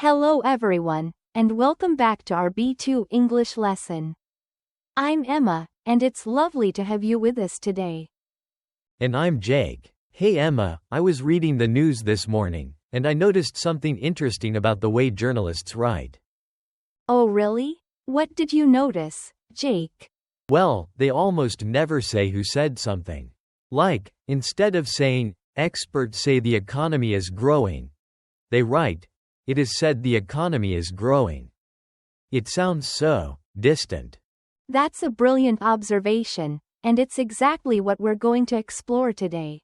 Hello everyone, and welcome back to our B2 English lesson. I'm Emma, and it's lovely to have you with us today. And I'm Jake. Hey Emma, I was reading the news this morning, and I noticed something interesting about the way journalists write. Oh really? What did you notice, Jake? Well, they almost never say who said something. Like, instead of saying, experts say the economy is growing, they write, it is said the economy is growing. It sounds so distant. That's a brilliant observation, and it's exactly what we're going to explore today.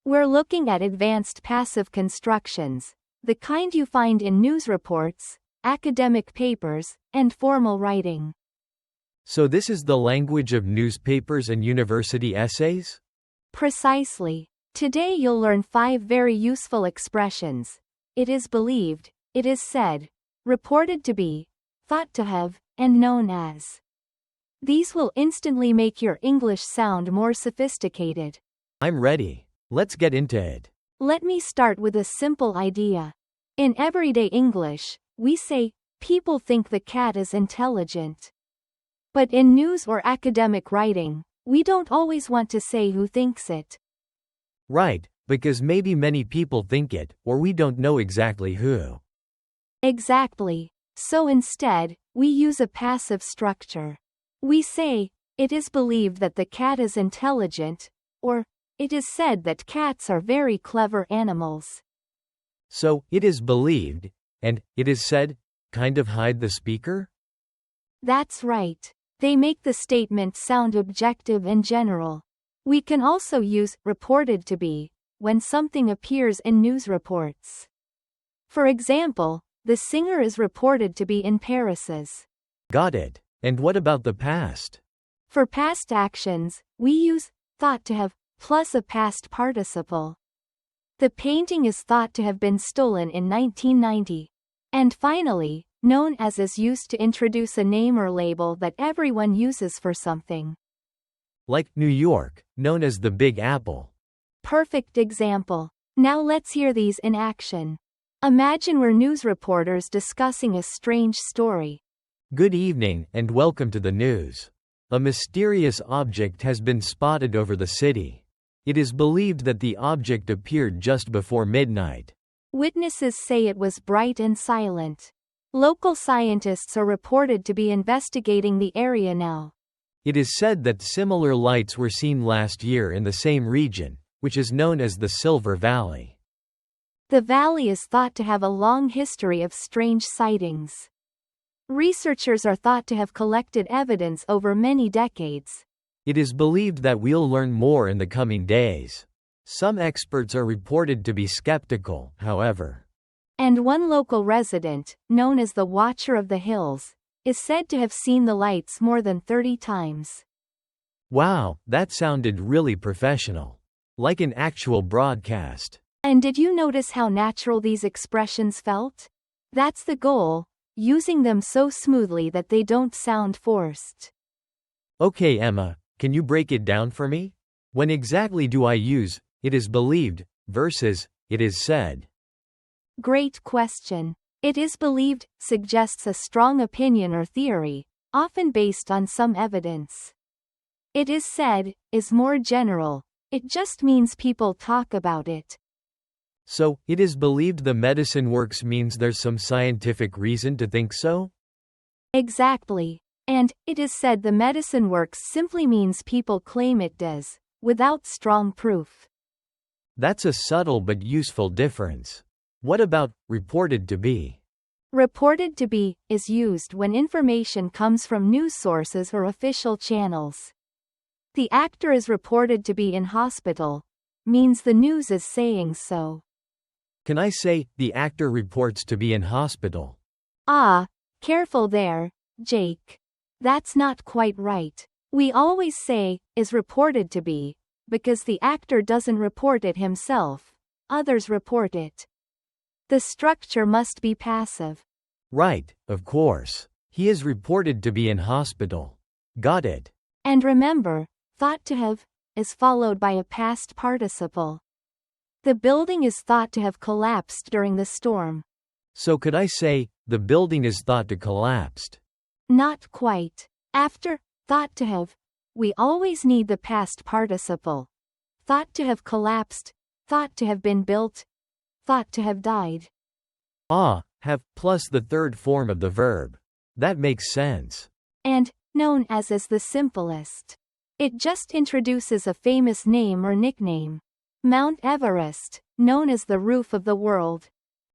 We're looking at advanced passive constructions, the kind you find in news reports, academic papers, and formal writing. So this is the language of newspapers and university essays? Precisely. Today you'll learn 5 very useful expressions. It is believed, it is said, reported to be, thought to have, and known as. These will instantly make your English sound more sophisticated. I'm ready. Let's get into it. Let me start with a simple idea. In everyday English, we say, people think the cat is intelligent. But in news or academic writing, we don't always want to say who thinks it. Right, because maybe many people think it, or we don't know exactly who. Exactly. So instead, we use a passive structure. We say, it is believed that the cat is intelligent, or, it is said that cats are very clever animals. So, it is believed, and, it is said, kind of hide the speaker? That's right. They make the statement sound objective and general. We can also use reported to be when something appears in news reports. For example, the singer is reported to be in Paris. Got it. And what about the past? For past actions, we use thought to have plus a past participle. The painting is thought to have been stolen in 1990. And finally, known as is used to introduce a name or label that everyone uses for something. Like New York, known as the Big Apple. Perfect example. Now let's hear these in action. Imagine we're news reporters discussing a strange story. Good evening, and welcome to the news. A mysterious object has been spotted over the city. It is believed that the object appeared just before midnight. Witnesses say it was bright and silent. Local scientists are reported to be investigating the area now. It is said that similar lights were seen last year in the same region, which is known as the Silver Valley. The valley is thought to have a long history of strange sightings. Researchers are thought to have collected evidence over many decades. It is believed that we'll learn more in the coming days. Some experts are reported to be skeptical, however. And one local resident, known as the Watcher of the Hills, is said to have seen the lights more than 30 times. Wow, that sounded really professional. Like an actual broadcast. And did you notice how natural these expressions felt? That's the goal, using them so smoothly that they don't sound forced. Okay Emma, can you break it down for me? When exactly do I use, it is believed, versus, it is said? Great question. It is believed suggests a strong opinion or theory, often based on some evidence. It is said is more general. It just means people talk about it. So, it is believed the medicine works means there's some scientific reason to think so? Exactly. And, it is said the medicine works simply means people claim it does, without strong proof. That's a subtle but useful difference. What about reported to be? Reported to be is used when information comes from news sources or official channels. The actor is reported to be in hospital, means the news is saying so. Can I say, the actor reports to be in hospital? Ah, careful there, Jake. That's not quite right. We always say, is reported to be, because the actor doesn't report it himself, others report it. The structure must be passive. Right, of course. He is reported to be in hospital. Got it. And remember, thought to have is followed by a past participle. The building is thought to have collapsed during the storm. So could I say, the building is thought to collapsed? Not quite. After thought to have, we always need the past participle. Thought to have collapsed, thought to have been built, thought to have died. Have plus the third form of the verb. That makes sense. And known as is the simplest. It just introduces a famous name or nickname. Mount Everest, known as the roof of the world.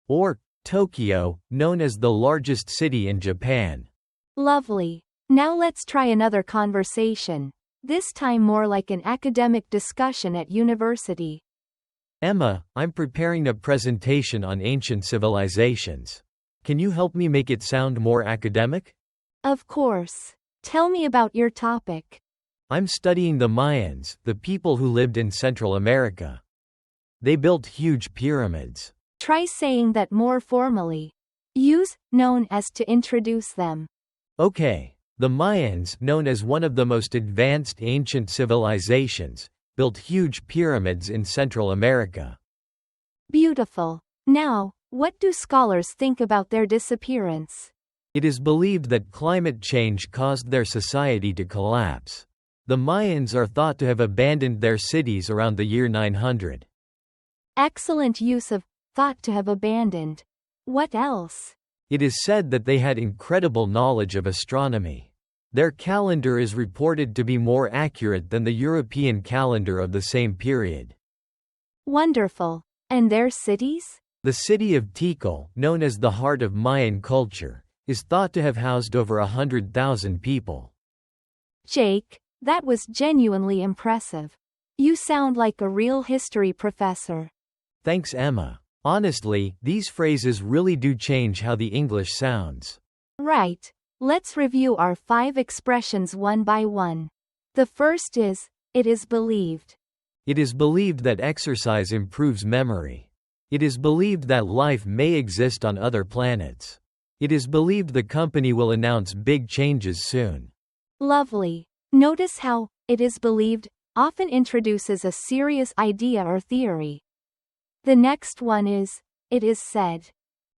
Or, Tokyo, known as the largest city in Japan. Lovely. Now let's try another conversation. This time more like an academic discussion at university. Emma, I'm preparing a presentation on ancient civilizations. Can you help me make it sound more academic? Of course. Tell me about your topic. I'm studying the Mayans, the people who lived in Central America. They built huge pyramids. Try saying that more formally. Use known as to introduce them. Okay. The Mayans, known as one of the most advanced ancient civilizations, built huge pyramids in Central America. Beautiful. Now, what do scholars think about their disappearance? It is believed that climate change caused their society to collapse. The Mayans are thought to have abandoned their cities around the year 900. Excellent use of thought to have abandoned. What else? It is said that they had incredible knowledge of astronomy. Their calendar is reported to be more accurate than the European calendar of the same period. Wonderful. And their cities? The city of Tikal, known as the heart of Mayan culture, is thought to have housed over 100,000 people. Jake, that was genuinely impressive. You sound like a real history professor. Thanks, Emma. Honestly, these phrases really do change how the English sounds. Right. Let's review our 5 expressions one by one. The first is, it is believed. It is believed that exercise improves memory. It is believed that life may exist on other planets. It is believed the company will announce big changes soon. Lovely. Notice how, it is believed, often introduces a serious idea or theory. The next one is, it is said.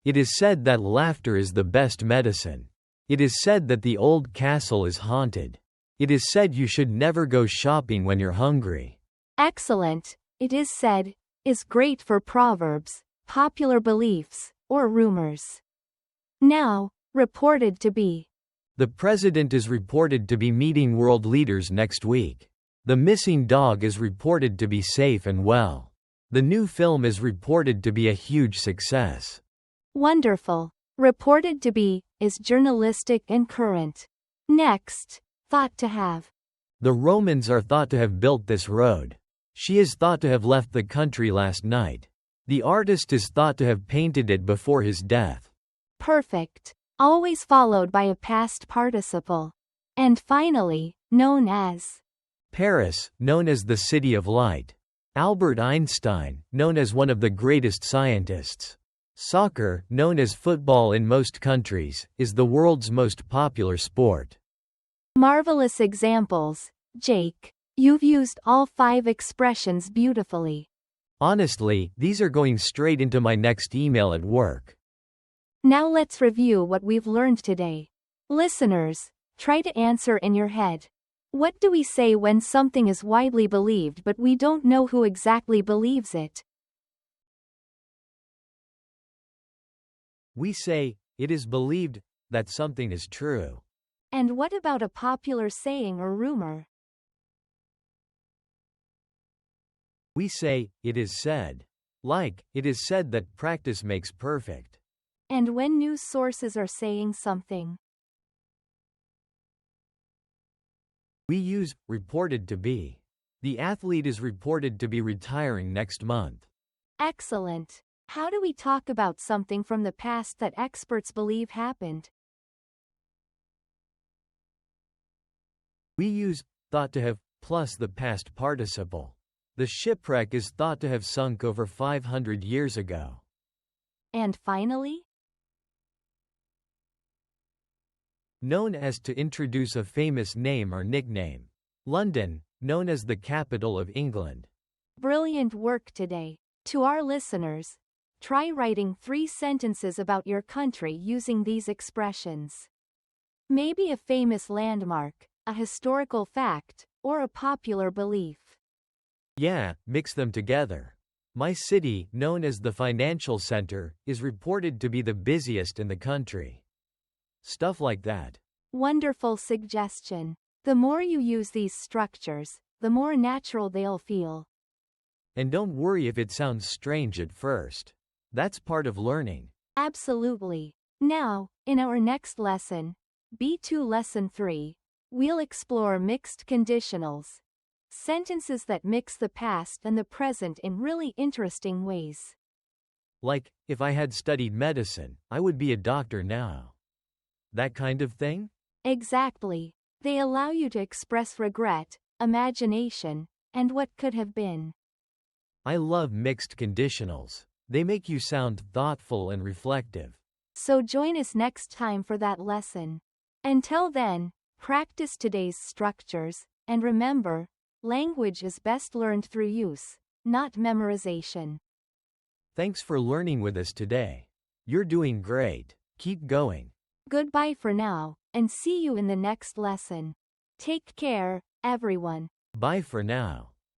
It is said that laughter is the best medicine. It is said that the old castle is haunted. It is said you should never go shopping when you're hungry. Excellent. It is said, is great for proverbs, popular beliefs, or rumors. Now, reported to be. The president is reported to be meeting world leaders next week. The missing dog is reported to be safe and well. The new film is reported to be a huge success. Wonderful. Reported to be, is journalistic and current. Next, thought to have. The Romans are thought to have built this road. She is thought to have left the country last night. The artist is thought to have painted it before his death. Perfect. Always followed by a past participle. And finally, known as. Paris, known as the City of Light. Albert Einstein, known as one of the greatest scientists. Soccer, known as football in most countries, is the world's most popular sport. Marvelous examples, Jake. You've used all 5 expressions beautifully. Honestly, these are going straight into my next email at work. Now let's review what we've learned today. Listeners, try to answer in your head. What do we say when something is widely believed but we don't know who exactly believes it? We say, it is believed, that something is true. And what about a popular saying or rumor? We say, it is said. Like, it is said that practice makes perfect. And when news sources are saying something? We use, reported to be. The athlete is reported to be retiring next month. Excellent. How do we talk about something from the past that experts believe happened? We use, thought to have, plus the past participle. The shipwreck is thought to have sunk over 500 years ago. And finally? Known as to introduce a famous name or nickname. London, known as the capital of England. Brilliant work today. To our listeners, Try writing 3 sentences about your country using these expressions. Maybe a famous landmark, a historical fact, or a popular belief. Yeah, mix them together. My city, known as the financial center, is reported to be the busiest in the country. Stuff like that. Wonderful suggestion. The more you use these structures, the more natural they'll feel. And don't worry if it sounds strange at first. That's part of learning. Absolutely. Now, in our next lesson, B2 Lesson 3, we'll explore mixed conditionals. Sentences that mix the past and the present in really interesting ways. Like, if I had studied medicine, I would be a doctor now. That kind of thing? Exactly. They allow you to express regret, imagination, and what could have been. I love mixed conditionals. They make you sound thoughtful and reflective. So join us next time for that lesson. Until then, practice today's structures, and remember, language is best learned through use, not memorization. Thanks for learning with us today. You're doing great. Keep going. Goodbye for now, and see you in the next lesson. Take care, everyone. Bye for now.